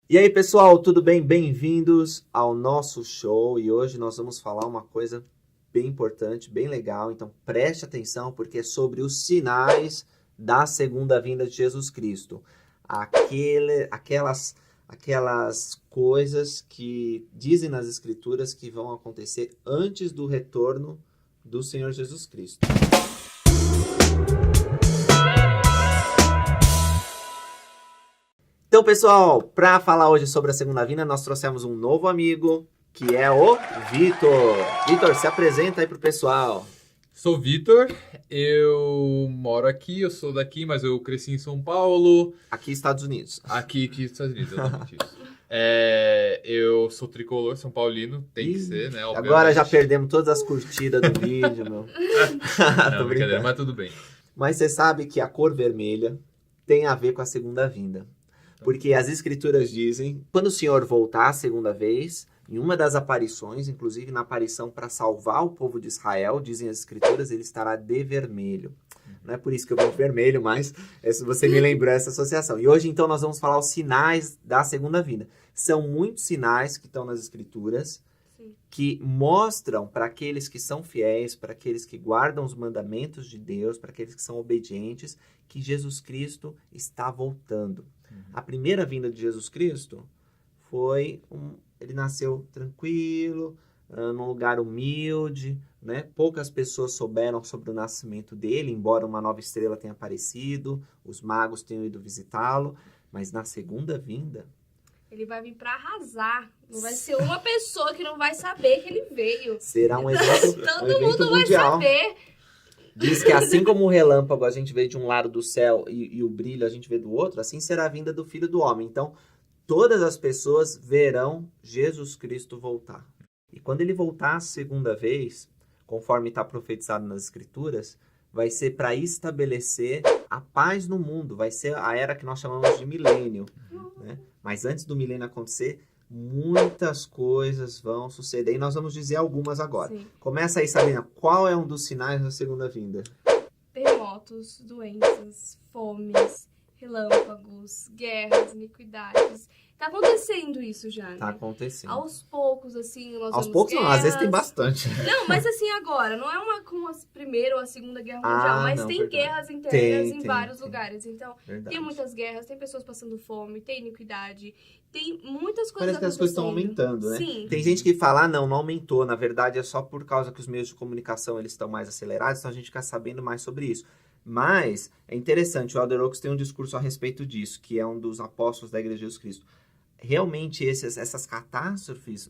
E aí, pessoal, tudo bem? Bem-vindos ao nosso show. E hoje nós vamos falar uma coisa bem importante, bem legal. Então, preste atenção, porque é sobre os sinais da segunda vinda de Jesus Cristo. Aquelas coisas que dizem nas Escrituras que vão acontecer antes do retorno do Senhor Jesus Cristo. Então, pessoal, para falar hoje sobre a segunda vinda, nós trouxemos um novo amigo, que é o Vitor. Vitor, se apresenta aí pro pessoal. Sou Vitor, eu moro aqui, eu sou daqui, mas eu cresci em São Paulo. Aqui, Estados Unidos. Aqui nos Estados Unidos, exatamente isso. Eu sou tricolor, São Paulino, tem que ser, né? Obviamente. Agora já perdemos todas as curtidas do vídeo, meu. Não, brincadeira, mas tudo bem. Mas você sabe que a cor vermelha tem a ver com a segunda vinda. Porque as escrituras dizem, quando o Senhor voltar a segunda vez, em uma das aparições, inclusive na aparição para salvar o povo de Israel, dizem as escrituras, ele estará de vermelho. Não é por isso que eu vou de vermelho, mas você me lembrou essa associação. E hoje, então, nós vamos falar os sinais da segunda vinda. São muitos sinais que estão nas escrituras, que mostram para aqueles que são fiéis, para aqueles que guardam os mandamentos de Deus, para aqueles que são obedientes, que Jesus Cristo está voltando. A primeira vinda de Jesus Cristo foi ele nasceu tranquilo, num lugar humilde, né? Poucas pessoas souberam sobre o nascimento dele, embora uma nova estrela tenha aparecido, os magos tenham ido visitá-lo, mas na segunda vinda ele vai vir para arrasar. Não vai ser uma pessoa que não vai saber que ele veio. será um evento, Todo mundo vai mundial. saber. Diz que assim como o relâmpago a gente vê de um lado do céu e o brilho a gente vê do outro, assim será a vinda do Filho do Homem. Então, todas as pessoas verão Jesus Cristo voltar. E quando ele voltar a segunda vez, conforme está profetizado nas Escrituras, vai ser para estabelecer a paz no mundo. Vai ser a era que nós chamamos de milênio, né? Mas antes do milênio acontecer, muitas coisas vão suceder. E nós vamos dizer algumas agora. Sim. Começa aí, Sabrina. Qual é um dos sinais da segunda vinda? Terremotos, doenças, fomes, relâmpagos, guerras, iniquidades. Tá acontecendo isso já, né? Tá acontecendo. Aos poucos, assim, nós Aos vemos poucos não, às vezes tem guerras. bastante. Não, mas assim, agora, não é uma como a Primeira ou a Segunda Guerra Mundial, mas não, tem verdade. guerras internas Tem, em vários tem. lugares. Então, Verdade. tem muitas guerras, tem pessoas passando fome, tem iniquidade, tem muitas coisas Parece que as coisas estão acontecendo. aumentando, né? Sim. Tem gente que fala, não aumentou. Na verdade, é só por causa que os meios de comunicação eles estão mais acelerados, então a gente fica sabendo mais sobre isso. Mas é interessante, o Elder Oaks tem um discurso a respeito disso, que é um dos apóstolos da Igreja de Jesus Cristo. Realmente essas catástrofes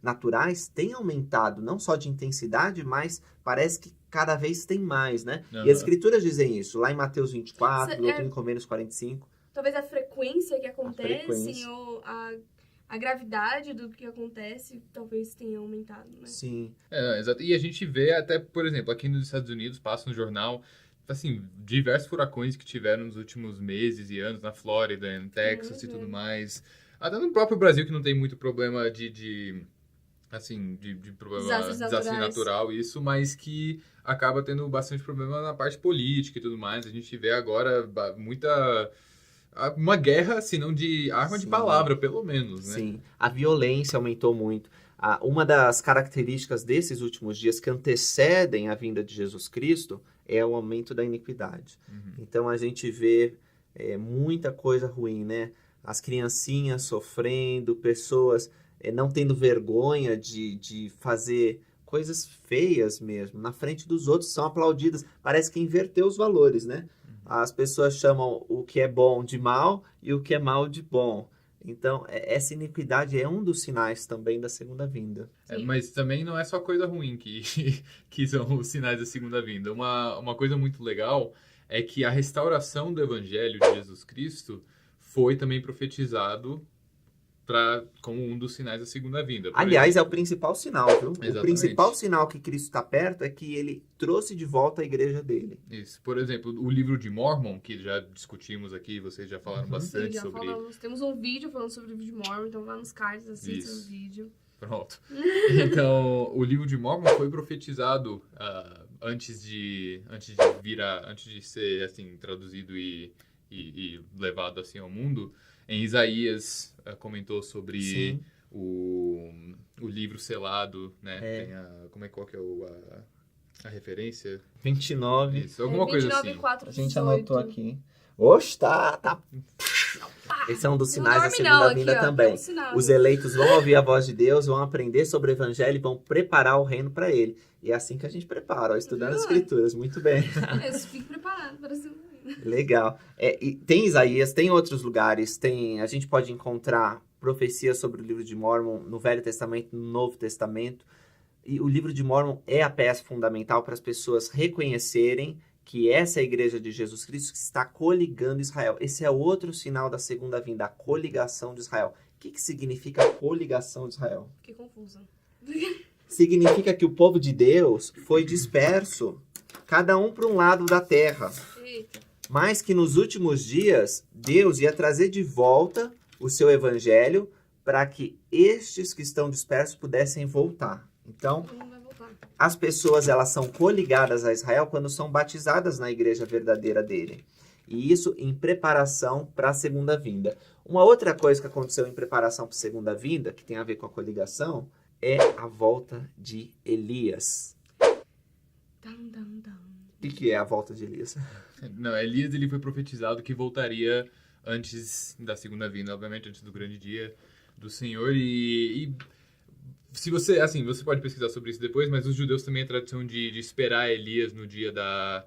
naturais têm aumentado, não só de intensidade, mas parece que cada vez tem mais, né? Uhum. E as escrituras dizem isso, lá em Mateus 24, Isso Doutrina e Convênios 45. Talvez a frequência que acontece frequência. ou a gravidade do que acontece talvez tenha aumentado, né? Sim, Exato. E a gente vê até, por exemplo, aqui nos Estados Unidos, passa no jornal, assim, diversos furacões que tiveram nos últimos meses e anos na Flórida, no Texas e tudo mais. Até no próprio Brasil, que não tem muito problema de problema Desastres desastre naturais. natural, isso, mas que acaba tendo bastante problema na parte política e tudo mais. A gente vê agora uma guerra, se não de arma de Sim. palavra, pelo menos, né? sim. A violência aumentou muito. Uma das características desses últimos dias que antecedem a vinda de Jesus Cristo é o aumento da iniquidade. Então a gente vê muita coisa ruim, né? As criancinhas sofrendo, pessoas não tendo vergonha de fazer coisas feias mesmo. Na frente dos outros são aplaudidas. Parece que inverteu os valores, né? As pessoas chamam o que é bom de mal e o que é mal de bom. Então, essa iniquidade é um dos sinais também da segunda vinda. Mas também não é só coisa ruim que são os sinais da segunda vinda. Uma coisa muito legal é que a restauração do Evangelho de Jesus Cristo foi também profetizado como um dos sinais da segunda vinda. Aliás, é o principal sinal, viu? Exatamente. O principal sinal que Cristo está perto é que ele trouxe de volta a igreja dele. Isso. Por exemplo, o livro de Mórmon, que já discutimos aqui, vocês já falaram bastante Já sobre... falamos, temos um vídeo falando sobre o livro de Mormon, então vá nos cards, assista Isso. o vídeo. Pronto. Então, o livro de Mórmon foi profetizado antes de ser assim traduzido e levado assim ao mundo. Em Isaías, comentou sobre Sim. o livro selado, né? É. Tem qual que é a referência? 29. Isso, alguma coisa assim. 29,4, A gente 18. anotou aqui. Oxe, tá. Esse é um dos Não sinais da dorme segunda não, vinda aqui, ó, também. é um sinal. Os eleitos vão ouvir a voz de Deus, vão aprender sobre o evangelho e vão preparar o reino para ele. E é assim que a gente prepara, ó, estudando as Viu? escrituras. Muito bem. Isso, fique preparado para ser Legal. E tem Isaías, tem outros lugares, a gente pode encontrar profecias sobre o livro de Mórmon no Velho Testamento, no Novo Testamento. E o livro de Mórmon é a peça fundamental para as pessoas reconhecerem que essa é a igreja de Jesus Cristo que está coligando Israel. Esse é outro sinal da segunda vinda, a coligação de Israel. O que significa a coligação de Israel? Fiquei confusa. Significa que o povo de Deus foi disperso, cada um para um lado da terra. Eita. Mas que nos últimos dias, Deus ia trazer de volta o seu evangelho para que estes que estão dispersos pudessem voltar. Então, Não vai voltar. as pessoas elas são coligadas a Israel quando são batizadas na igreja verdadeira dele. E isso em preparação para a segunda vinda. Uma outra coisa que aconteceu em preparação para a segunda vinda, que tem a ver com a coligação, é a volta de Elias. Dum, dum, dum. O que é a volta de Elias? Não, Elias ele foi profetizado que voltaria antes da segunda vinda, obviamente, antes do grande dia do Senhor. E se você, assim, você pode pesquisar sobre isso depois, mas os judeus também têm a tradição de esperar Elias no dia da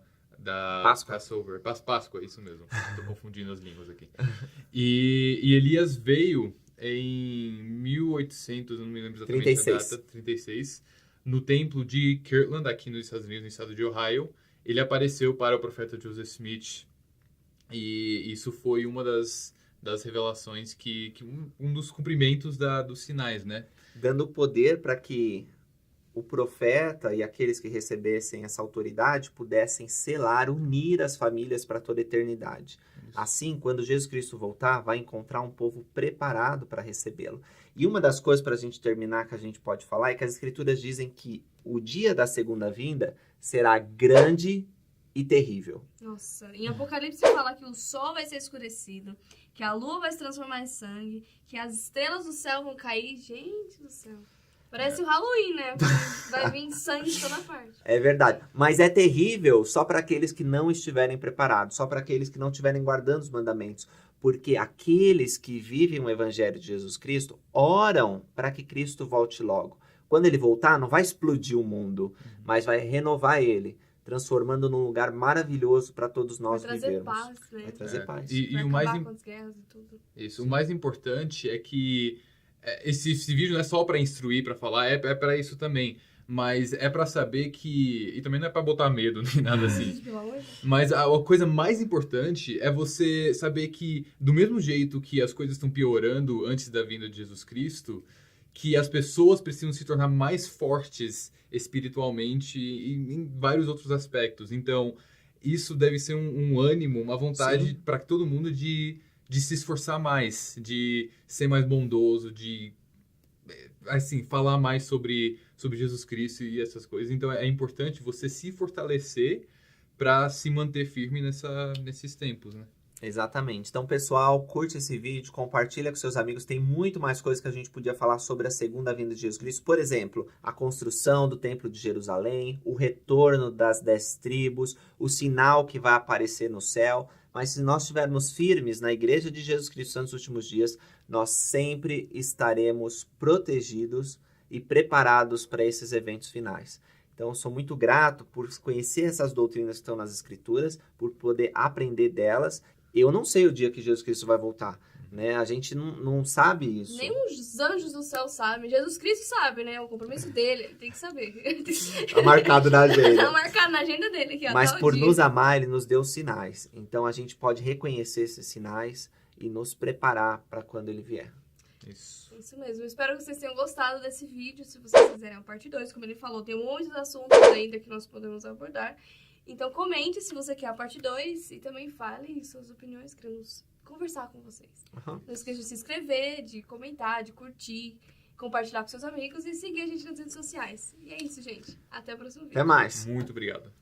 Páscoa. Passover. Páscoa, isso mesmo. Estou confundindo as línguas aqui. E Elias veio em 1800, não me lembro exatamente 36. a data, 36, no templo de Kirtland, aqui nos Estados Unidos, no estado de Ohio. Ele apareceu para o profeta Joseph Smith e isso foi uma das revelações um dos cumprimentos dos sinais, né? Dando poder para que o profeta e aqueles que recebessem essa autoridade pudessem selar, unir as famílias para toda a eternidade. Isso. Assim, quando Jesus Cristo voltar, vai encontrar um povo preparado para recebê-lo. E uma das coisas para a gente terminar que a gente pode falar é que as escrituras dizem que o dia da segunda vinda será grande e terrível. Nossa, em Apocalipse fala que o sol vai ser escurecido, que a lua vai se transformar em sangue, que as estrelas do céu vão cair. Gente do céu. Parece o Halloween, né? Vai vir sangue de toda parte. É verdade. Mas é terrível só para aqueles que não estiverem preparados, só para aqueles que não estiverem guardando os mandamentos. Porque aqueles que vivem o evangelho de Jesus Cristo oram para que Cristo volte logo. Quando ele voltar, não vai explodir o mundo, mas vai renovar ele, transformando num lugar maravilhoso para todos nós Vai trazer vivermos. paz, né? Vai trazer paz. E Vai o acabar mais com as guerras e tudo. Isso. O mais importante é que esse vídeo não é só para instruir, para falar, é para isso também. Mas é para saber que... E também não é para botar medo, nem nada assim. Pelo amor de Deus. Mas a coisa mais importante é você saber que, do mesmo jeito que as coisas estão piorando antes da vinda de Jesus Cristo, que as pessoas precisam se tornar mais fortes espiritualmente e em vários outros aspectos. Então, isso deve ser um ânimo, uma vontade para todo mundo de se esforçar mais, de ser mais bondoso, de assim, falar mais sobre Jesus Cristo e essas coisas. Então, é importante você se fortalecer para se manter firme nesses tempos, né? Exatamente. Então, pessoal, curte esse vídeo, compartilha com seus amigos. Tem muito mais coisas que a gente podia falar sobre a segunda vinda de Jesus Cristo. Por exemplo, a construção do Templo de Jerusalém, o retorno das 10 tribos, o sinal que vai aparecer no céu. Mas se nós estivermos firmes na Igreja de Jesus Cristo nos últimos dias, nós sempre estaremos protegidos e preparados para esses eventos finais. Então, eu sou muito grato por conhecer essas doutrinas que estão nas Escrituras, por poder aprender delas. Eu não sei o dia que Jesus Cristo vai voltar, né? A gente não sabe isso. Nem os anjos do céu sabem. Jesus Cristo sabe, né? O compromisso dele, ele tem que saber. Tá marcado na Tá agenda. marcado na agenda dele aqui, ó. Mas tal por dia. nos amar, ele nos deu sinais. Então, a gente pode reconhecer esses sinais e nos preparar para quando ele vier. Isso mesmo. Eu espero que vocês tenham gostado desse vídeo. Se vocês quiserem a parte 2, como ele falou, tem muitos assuntos ainda que nós podemos abordar. Então comente se você quer a parte 2 e também fale suas opiniões, queremos conversar com vocês. Uhum. Não esqueça de se inscrever, de comentar, de curtir, compartilhar com seus amigos e seguir a gente nas redes sociais. E é isso, gente. Até o próximo vídeo. Até mais. Muito obrigado.